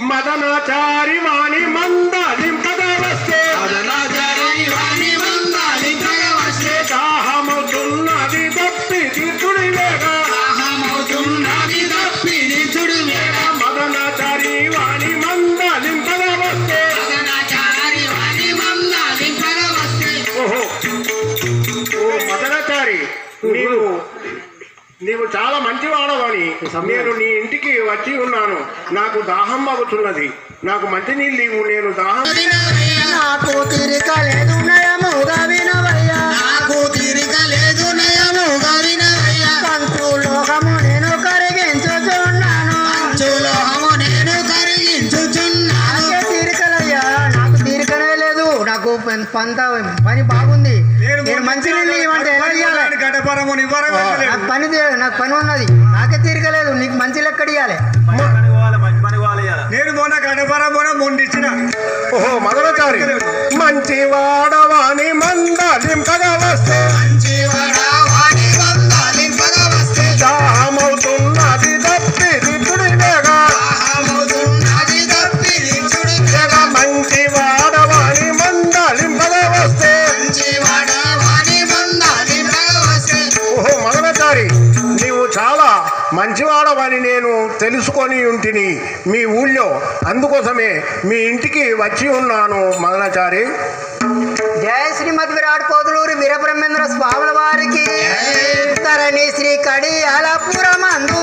మదనాచారి వాణి మందలింపగా వస్తే దాహమవుతున్నది తప్పి తీర్చుడి లేక మదనాచారి వాణి మందలింపగా వస్తే ఓహో ఓ మదనాచారి నీవు చాలా మంచివాడవని నేను నీ ఇంటికి వచ్చి ఉన్నాను. నాకు దాహం అవుతున్నది, నాకు మంచి నీళ్ళు ఇవ్వు. నేను దాహం నాకు తీరిక లేదు నయముగా వినవయ్యా, నాకు తీరిక లేదు నయముగా వినవయ్యా. పంచు లోకము నేను కరిగించుచున్నాను, పంచు లోకము నేను కరిగించుచున్నాను. తీరికలయ్యా, నాకు తీరికనే లేదు. నాకు పని బాగుంది. నేను మంచి నీళ్ళు ఇవ్వంటే ఎలా ఇవ్వాలి? నాకు పని ఉన్నది, నాకే తీరికలేదు. నీకు మంచి లెక్క ఇవ్వాలి. నేను మొన్న గడపరం మొండిచ్చిన. ఓహో మదనచారి మంచి వాడవాణి మందలింపగా వస్తే దాహమవుతున్నది తప్పి దిద్దుడి లేక మంచి వాడవాణి మందలింపగా వస్తే ఓహో మదనచారి నీవు చాలా మంచివాడవని నేను తెలుసుకొని ఉంటిని మీ ఊళ్ళో. అందుకోసమే మీ ఇంటికి వచ్చి ఉన్నాను మదనచారి. జయ శ్రీమద్ విరాట్ కోతులూరి వీరబ్రహ్మేంద్ర స్వాముల వారికి ధరణి శ్రీ కడియాలపురమందు